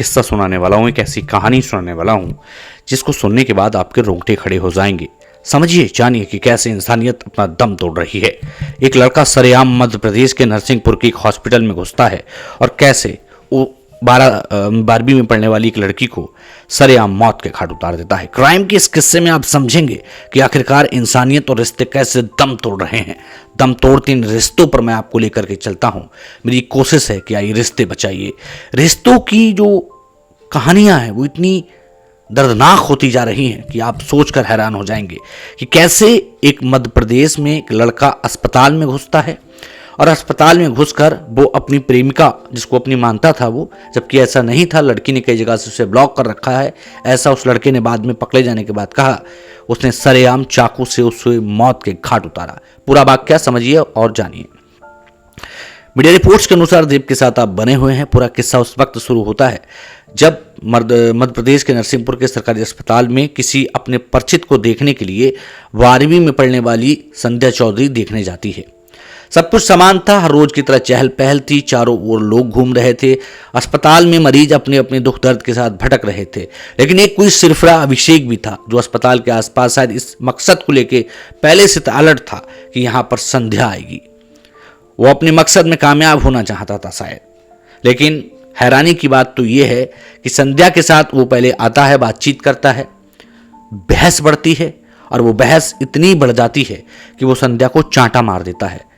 किस्सा सुनाने वाला हूँ, एक ऐसी कहानी सुनाने वाला हूँ जिसको सुनने के बाद आपके रोंगटे खड़े हो जाएंगे। समझिए, जानिए कि कैसे इंसानियत अपना दम तोड़ रही है। एक लड़का सरेआम मध्य प्रदेश के नरसिंहपुर के एक हॉस्पिटल में घुसता है और कैसे वो 12वीं में पढ़ने वाली एक लड़की को सरेआम मौत के घाट उतार देता है। क्राइम के इस किस्से में आप समझेंगे कि आखिरकार इंसानियत और रिश्ते कैसे दम तोड़ रहे हैं। दम तोड़ते इन रिश्तों पर मैं आपको लेकर के चलता हूं। मेरी कोशिश है कि आइए रिश्ते बचाइए। रिश्तों की जो कहानियां हैं वो इतनी दर्दनाक होती जा रही हैं कि आप सोचकर हैरान हो जाएंगे कि कैसे एक मध्य प्रदेश में एक लड़का अस्पताल में घुसता है और अस्पताल में घुसकर वो अपनी प्रेमिका, जिसको अपनी मानता था वो, जबकि ऐसा नहीं था, लड़की ने कई जगह से उसे ब्लॉक कर रखा है, ऐसा उस लड़के ने बाद में पकड़े जाने के बाद कहा, उसने सरेआम चाकू से उसे मौत के घाट उतारा। पूरा वाकया समझिए और जानिए। मीडिया रिपोर्ट्स के अनुसार दीप के साथ आप बने हुए हैं। पूरा किस्सा उस वक्त शुरू होता है जब मध्य प्रदेश के नरसिंहपुर के सरकारी अस्पताल में किसी अपने परिचित को देखने के लिए 12वीं में पढ़ने वाली संध्या चौधरी देखने जाती है। सब कुछ समान था, हर रोज की तरह चहल पहल थी, चारों ओर लोग घूम रहे थे। अस्पताल में मरीज अपने अपने दुख दर्द के साथ भटक रहे थे, लेकिन एक कोई सिरफरा अभिषेक भी था जो अस्पताल के आसपास शायद इस मकसद को लेकर पहले से अलर्ट था कि यहाँ पर संध्या आएगी। वो अपने मकसद में कामयाब होना चाहता था शायद। लेकिन हैरानी की बात तो ये है कि संध्या के साथ वो पहले आता है, बातचीत करता है, बहस बढ़ती है और वो बहस इतनी बढ़ जाती है कि वो संध्या को चांटा मार देता है।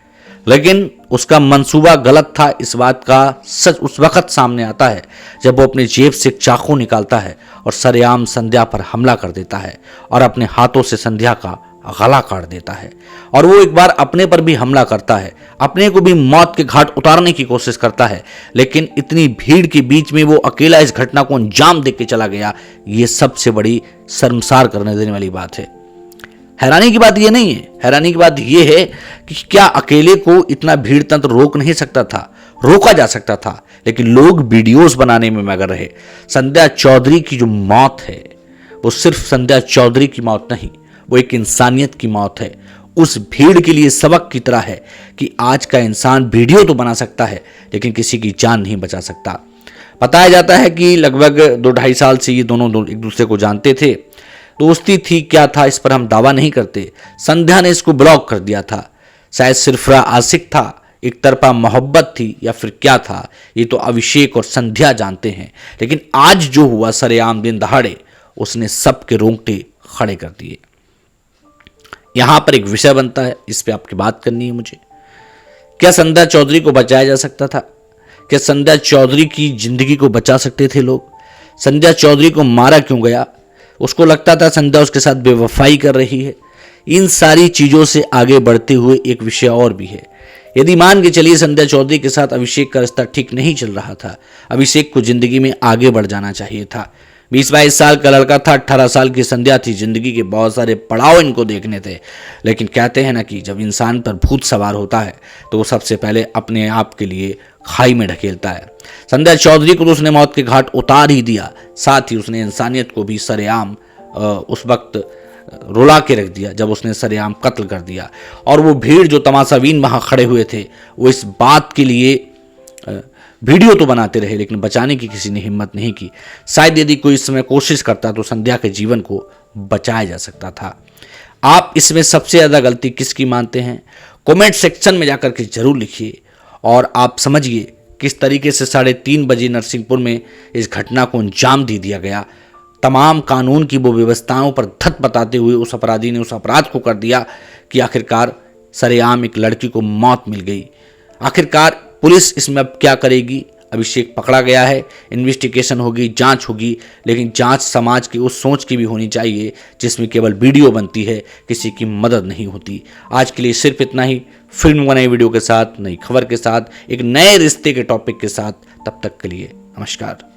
लेकिन उसका मंसूबा गलत था, इस बात का सच उस वक्त सामने आता है जब वो अपनी जेब से चाकू निकालता है और सरेआम संध्या पर हमला कर देता है और अपने हाथों से संध्या का गला काट देता है। और वो एक बार अपने पर भी हमला करता है, अपने को भी मौत के घाट उतारने की कोशिश करता है, लेकिन इतनी भीड़ के बीच में वो अकेला इस घटना को अंजाम देके चला गया। ये सबसे बड़ी शर्मसार करने देने वाली बात है। हैरानी की बात ये नहीं है, हैरानी की बात ये है कि क्या अकेले को इतना भीड़ तंत्र रोक नहीं सकता था? रोका जा सकता था, लेकिन लोग वीडियोस बनाने में मगन रहे। संध्या चौधरी की जो मौत है वो सिर्फ संध्या चौधरी की मौत नहीं, वो एक इंसानियत की मौत है। उस भीड़ के लिए सबक की तरह है कि आज का इंसान वीडियो तो बना सकता है लेकिन किसी की जान नहीं बचा सकता। बताया जाता है कि लगभग 2-2.5 साल से ये दोनों एक दूसरे को जानते थे। दोस्ती थी क्या था इस पर हम दावा नहीं करते। संध्या ने इसको ब्लॉक कर दिया था, शायद सिरफरा आशिक था, एक तरफा मोहब्बत थी, या फिर क्या था, ये तो अभिषेक और संध्या जानते हैं। लेकिन आज जो हुआ सरेआम दिन दहाड़े, उसने सबके रोंगटे खड़े कर दिए। यहां पर एक विषय बनता है, इस पे आपकी बात करनी है मुझे। क्या संध्या चौधरी को बचाया जा सकता था? क्या संध्या चौधरी की जिंदगी को बचा सकते थे लोग? संध्या चौधरी को मारा क्यों गया? उसको लगता था संध्या उसके साथ बेवफाई कर रही है। इन सारी चीजों से आगे बढ़ते हुए एक विषय और भी है। यदि मान के चलिए संध्या चौधरी के साथ अभिषेक का रिश्ता ठीक नहीं चल रहा था, अभिषेक को जिंदगी में आगे बढ़ जाना चाहिए था। 20-22 साल का लड़का था, 18 साल की संध्या थी, जिंदगी के बहुत सारे पड़ाव इनको देखने थे। लेकिन कहते हैं ना कि जब इंसान पर भूत सवार होता है तो वो सबसे पहले अपने आप के लिए खाई में ढकेलता है। संध्या चौधरी को तो उसने मौत के घाट उतार ही दिया, साथ ही उसने इंसानियत को भी सरेआम उस वक्त रुला के रख दिया जब उसने सरेआम कत्ल कर दिया। और वो भीड़ जो तमाशाबीन वहां खड़े हुए थे वो इस बात के लिए वीडियो तो बनाते रहे, लेकिन बचाने की किसी ने हिम्मत नहीं की। शायद यदि कोई इस समय कोशिश करता तो संध्या के जीवन को बचाया जा सकता था। आप इसमें सबसे ज़्यादा गलती किसकी मानते हैं? कमेंट सेक्शन में जाकर के जरूर लिखिए और आप समझिए किस तरीके से 3:30 बजे नरसिंहपुर में इस घटना को अंजाम दे दिया गया। तमाम कानून की वो व्यवस्थाओं पर धत बताते हुए उस अपराधी ने उस अपराध को कर दिया कि आखिरकार सरेआम एक लड़की को मौत मिल गई। आखिरकार पुलिस इसमें अब क्या करेगी? अभिषेक पकड़ा गया है, इन्वेस्टिगेशन होगी, जांच होगी, लेकिन जांच समाज की उस सोच की भी होनी चाहिए जिसमें केवल वीडियो बनती है, किसी की मदद नहीं होती। आज के लिए सिर्फ इतना ही। फिल्म नई वीडियो के साथ, नई खबर के साथ, एक नए रिश्ते के टॉपिक के साथ, तब तक के लिए नमस्कार।